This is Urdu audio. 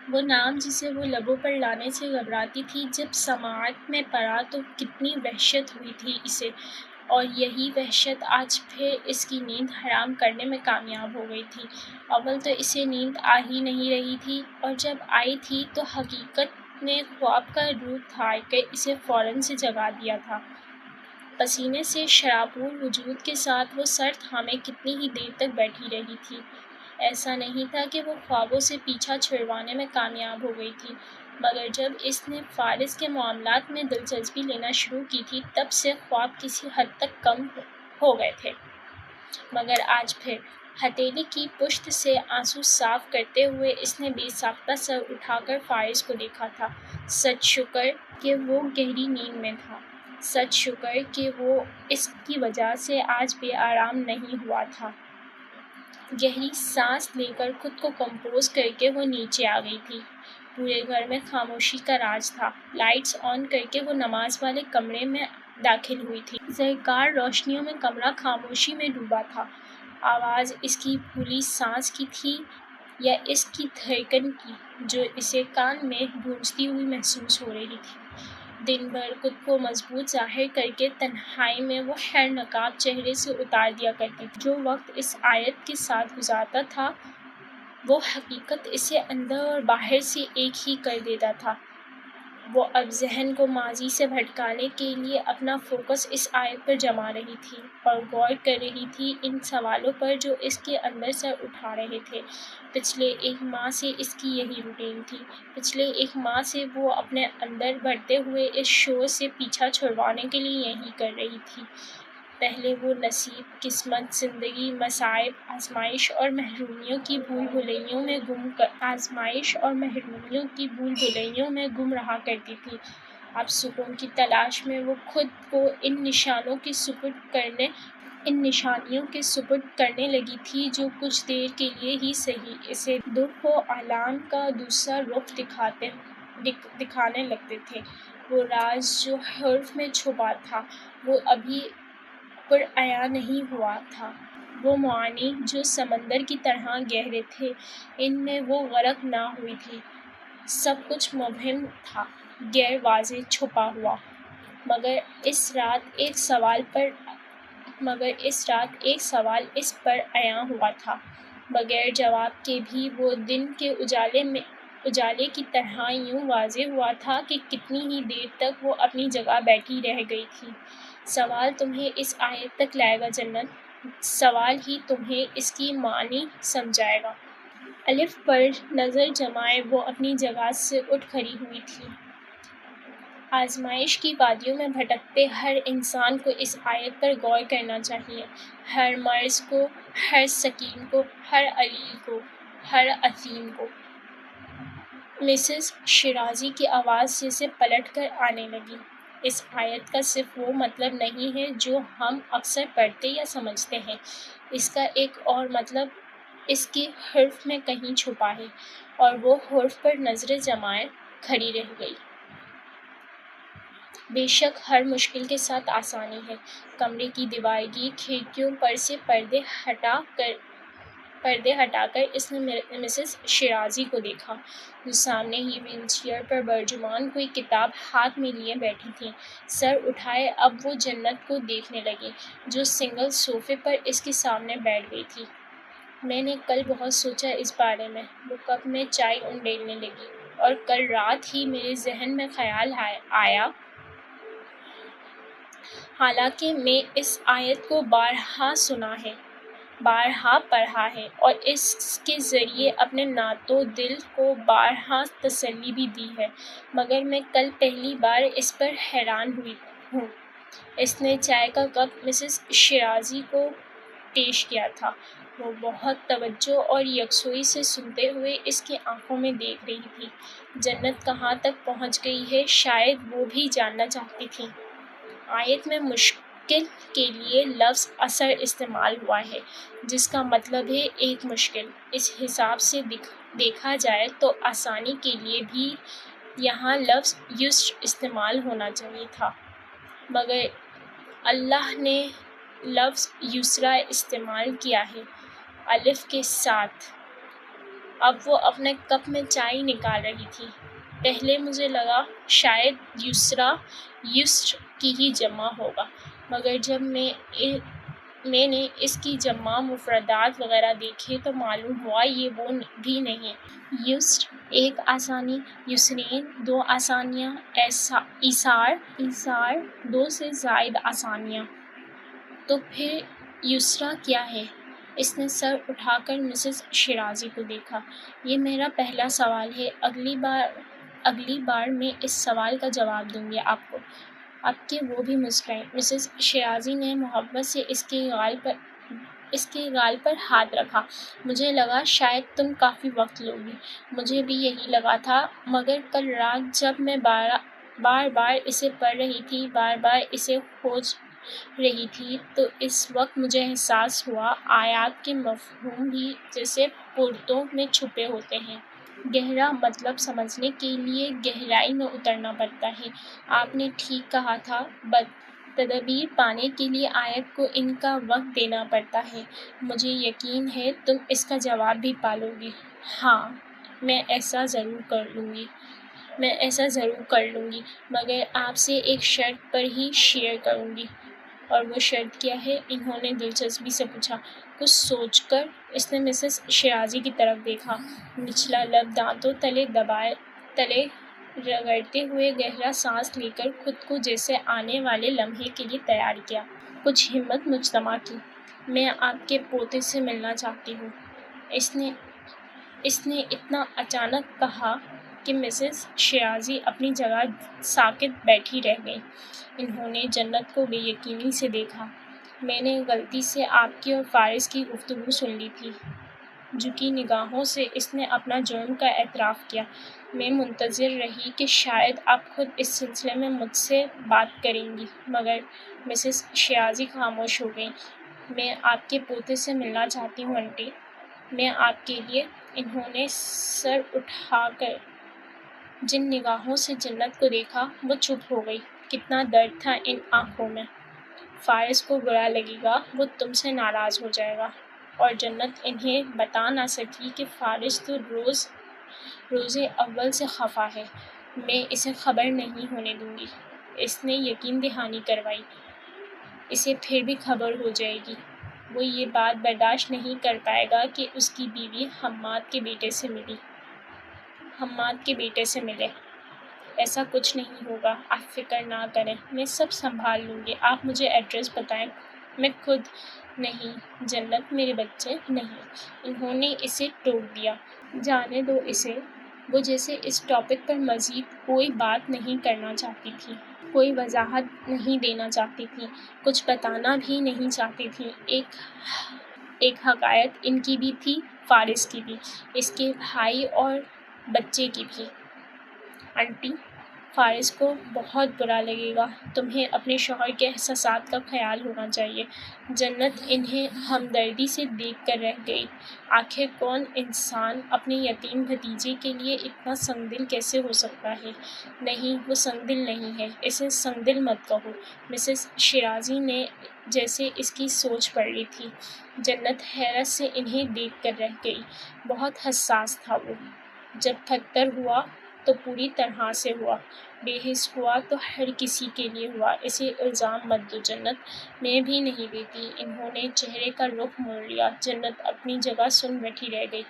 وہ نام جسے وہ لبوں پر لانے سے گھبراتی تھی، جب سماعت میں پڑا تو کتنی وحشت ہوئی تھی اسے، اور یہی وحشت آج پھر اس کی نیند حرام کرنے میں کامیاب ہو گئی تھی۔ اول تو اسے نیند آ ہی نہیں رہی تھی، اور جب آئی تھی تو حقیقت نے خواب کا روپ دھار کر اسے فوراً سے جگا دیا تھا۔ پسینے سے شرابور وجود کے ساتھ وہ سر تھامے کتنی ہی دیر تک بیٹھی رہی تھی۔ ایسا نہیں تھا کہ وہ خوابوں سے پیچھا چھڑوانے میں کامیاب ہو گئی تھی، مگر جب اس نے فارس کے معاملات میں دلچسپی لینا شروع کی تھی تب سے خواب کسی حد تک کم ہو گئے تھے۔ مگر آج پھر ہتھیلی کی پشت سے آنسو صاف کرتے ہوئے اس نے بے ساختہ سر اٹھا کر فارس کو دیکھا تھا۔ سچ شکر کہ وہ گہری نیند میں تھا، سچ شکر کہ وہ اس کی وجہ سے آج بے آرام نہیں ہوا تھا۔ گہری سانس لے کر خود کو کمپوز کر کے وہ نیچے آ گئی تھی۔ پورے گھر میں خاموشی کا راج تھا۔ لائٹس آن کر کے وہ نماز والے کمرے میں داخل ہوئی تھی۔ زرکار روشنیوں میں کمرہ خاموشی میں ڈوبا تھا۔ آواز اس کی پھولی سانس کی تھی یا اس کی دھڑکن کی، جو اسے کان میں گونجتی ہوئی محسوس ہو رہی تھی۔ دن بھر خود کو مضبوط ظاہر کر کے تنہائی میں وہ ہر نقاب چہرے سے اتار دیا کرتی تھی۔ جو وقت اس آیت کے ساتھ گزارتا تھا وہ حقیقت اسے اندر اور باہر سے ایک ہی کر دیتا تھا۔ وہ اب ذہن کو ماضی سے بھٹکانے کے لیے اپنا فوکس اس آیت پر جما رہی تھی اور غور کر رہی تھی ان سوالوں پر جو اس کے اندر سر اٹھا رہے تھے۔ پچھلے ایک ماہ سے اس کی یہی روٹین تھی۔ پچھلے ایک ماہ سے وہ اپنے اندر بڑھتے ہوئے اس شور سے پیچھا چھڑوانے کے لیے یہی کر رہی تھی۔ پہلے وہ نصیب، قسمت، زندگی، مصائب، آزمائش اور محرومیوں کی بھول بھلیوں میں گم رہا کرتی تھی۔ اب سکون کی تلاش میں وہ خود کو ان نشانیوں کے سپرد کرنے لگی تھی جو کچھ دیر کے لیے ہی صحیح اسے دکھ و آلام کا دوسرا رخ دکھانے لگتے تھے۔ وہ راز جو حرف میں چھپا تھا وہ ابھی پرعیاں نہیں ہوا تھا۔ وہ معانی جو سمندر کی طرح گہرے تھے، ان میں وہ غرق نہ ہوئی تھی۔ سب کچھ مبہم تھا، غیر واضح، چھپا ہوا۔ مگر اس رات ایک سوال اس پر عیاں ہوا تھا، بغیر جواب کے بھی۔ وہ دن کے اجالے کی طرح یوں واضح ہوا تھا کہ کتنی ہی دیر تک وہ اپنی جگہ بیٹھی رہ گئی تھی۔ سوال تمہیں اس آیت تک لائے گا جنت، سوال ہی تمہیں اس کی معانی سمجھائے گا۔ الف پر نظر جمائے وہ اپنی جگہ سے اٹھ کھڑی ہوئی تھی۔ آزمائش کی وادیوں میں بھٹکتے ہر انسان کو اس آیت پر غور کرنا چاہیے۔ ہر مرض کو، ہر سقیم کو، ہر علیل کو، ہر اثیم کو۔ مسز شیرازی کی آواز جیسے پلٹ کر آنے لگی۔ اس آیت کا صرف وہ مطلب نہیں ہے جو ہم اکثر پڑھتے یا سمجھتے ہیں، اس کا ایک اور مطلب اس کے حرف میں کہیں چھپا ہے۔ اور وہ حرف پر نظریں جمائے کھڑی رہ گئی۔ بے شک ہر مشکل کے ساتھ آسانی ہے۔ کمرے کی دیوارگی کھڑکیوں پر سے پردے ہٹا کر اس نے مسز شیرازی کو دیکھا، جو سامنے ہی ویل چیئر پر برجمان کوئی کتاب ہاتھ میں لیے بیٹھی تھیں۔ سر اٹھائے اب وہ جنت کو دیکھنے لگی، جو سنگل صوفے پر اس کے سامنے بیٹھ گئی تھی۔ میں نے کل بہت سوچا اس بارے میں، وہ کپ میں چائے انڈیلنے لگی، اور کل رات ہی میرے ذہن میں خیال آیا۔ حالانکہ میں اس آیت کو بارہا سنا ہے، بارہا پڑھا ہے، اور اس کے ذریعے اپنے ناتو دل کو بارہا تسلی بھی دی ہے، مگر میں کل پہلی بار اس پر حیران ہوئی ہوں۔ اس نے چائے کا کپ مسز شیرازی کو پیش کیا تھا۔ وہ بہت توجہ اور یکسوئی سے سنتے ہوئے اس کی آنکھوں میں دیکھ رہی تھی۔ جنت کہاں تک پہنچ گئی ہے شاید وہ بھی جاننا چاہتی تھی۔ آیت میں مشکل کے لیے لفظ عسر استعمال ہوا ہے، جس کا مطلب ہے ایک مشکل۔ اس حساب سے دیکھا جائے تو آسانی کے لیے بھی یہاں لفظ یسر استعمال ہونا چاہیے تھا، مگر اللہ نے لفظ یسرا استعمال کیا ہے، الف کے ساتھ۔ اب وہ اپنے کپ میں چائے نکال رہی تھی۔ پہلے مجھے لگا شاید یسر کی ہی جمع ہوگا، مگر جب میں نے اس کی جمع مفردات وغیرہ دیکھے تو معلوم ہوا یہ وہ بھی نہیں۔ یسر ایک آسانی، یسرین دو آسانیاں، ایسار دو سے زائد آسانیاں۔ تو پھر یسریٰ کیا ہے؟ اس نے سر اٹھا کر مسز شیرازی کو دیکھا۔ یہ میرا پہلا سوال ہے، اگلی بار میں اس سوال کا جواب دوں گی آپ کو۔ اب کہ وہ بھی مسکرائیں۔ مسز شیرازی نے محبت سے اس کے گال پر ہاتھ رکھا۔ مجھے لگا شاید تم کافی وقت لوگی۔ مجھے بھی یہی لگا تھا، مگر کل رات جب میں بار بار اسے پڑھ رہی تھی، بار بار اسے کھوج رہی تھی، تو اس وقت مجھے احساس ہوا آیات کے مفہوم بھی جیسے پرتوں میں چھپے ہوتے ہیں۔ گہرا مطلب سمجھنے کے لیے گہرائی میں اترنا پڑتا ہے۔ آپ نے ٹھیک کہا تھا، تدبیر پانے کے لیے آیت کو ان کا وقت دینا پڑتا ہے۔ مجھے یقین ہے تم اس کا جواب بھی پالو گی۔ ہاں، میں ایسا ضرور کر لوں گی، مگر آپ سے ایک شرط پر ہی شیئر کروں گی۔ اور وہ شرط کیا ہے؟ انہوں نے دلچسپی سے پوچھا۔ کچھ سوچ کر اس نے مسز شیرازی کی طرف دیکھا، نچلا لب دانتوں تلے رگڑتے ہوئے گہرا سانس لے کر خود کو جیسے آنے والے لمحے کے لیے تیار کیا۔ کچھ ہمت مجتمع کی۔ میں آپ کے پوتے سے ملنا چاہتی ہوں۔ اس نے اتنا اچانک کہا کہ مسز شیرازی اپنی جگہ ساکت بیٹھی رہ گئیں۔ انہوں نے جنت کو بے یقینی سے دیکھا۔ میں نے غلطی سے آپ کی اور فارس کی گفتگو سن لی تھی۔ جھکی نگاہوں سے اس نے اپنا جرم کا اعتراف کیا۔ میں منتظر رہی کہ شاید آپ خود اس سلسلے میں مجھ سے بات کریں گی، مگر مسز شیرازی خاموش ہو گئیں۔ میں آپ کے پوتے سے ملنا چاہتی ہوں آنٹی، میں آپ کے لیے۔ انہوں نے سر اٹھا کر جن نگاہوں سے جنت کو دیکھا وہ چپ ہو گئی۔ کتنا درد تھا ان آنکھوں میں۔ فارس کو برا لگے گا، وہ تم سے ناراض ہو جائے گا۔ اور جنت انہیں بتا نہ سکی کہ فارس تو روز اول سے خفا ہے۔ میں اسے خبر نہیں ہونے دوں گی۔ اس نے یقین دہانی کروائی۔ اسے پھر بھی خبر ہو جائے گی۔ وہ یہ بات برداشت نہیں کر پائے گا کہ اس کی بیوی حماد کے بیٹے سے ملے۔ ایسا کچھ نہیں ہوگا، آپ فکر نہ کریں، میں سب سنبھال لوں گی۔ آپ مجھے ایڈریس بتائیں۔ میں خود نہیں جنت، میرے بچے نہیں۔ انہوں نے اسے ٹوک دیا۔ جانے دو اسے۔ وہ جیسے اس ٹاپک پر مزید کوئی بات نہیں کرنا چاہتی تھی، کوئی وضاحت نہیں دینا چاہتی تھی، کچھ بتانا بھی نہیں چاہتی تھی۔ ایک حقیقت ان کی بھی تھی، فارس کی بھی، اس کے بھائی اور بچے کی بھی۔ آنٹی، فارس کو بہت برا لگے گا۔ تمہیں اپنے شوہر کے احساسات کا خیال ہونا چاہیے۔ جنت انہیں ہمدردی سے دیکھ کر رہ گئی۔ آخر کون انسان اپنے یتیم بھتیجے کے لیے اتنا سنگ دل کیسے ہو سکتا ہے؟ نہیں، وہ سنگ دل نہیں ہے، اسے سنگ دل مت کہو۔ مسز شیرازی نے جیسے اس کی سوچ پڑھ لی تھی۔ جنت حیرت سے انہیں دیکھ کر رہ گئی۔ بہت حساس تھا وہ۔ جب پھٹکر ہوا تو پوری طرح سے ہوا، بے حس ہوا تو ہر کسی کے لیے ہوا۔ اسے الزام مت دو جنت، میں بھی نہیں دیتی۔ انہوں نے چہرے کا رخ موڑ لیا۔ جنت اپنی جگہ سن بیٹھی رہ گئی۔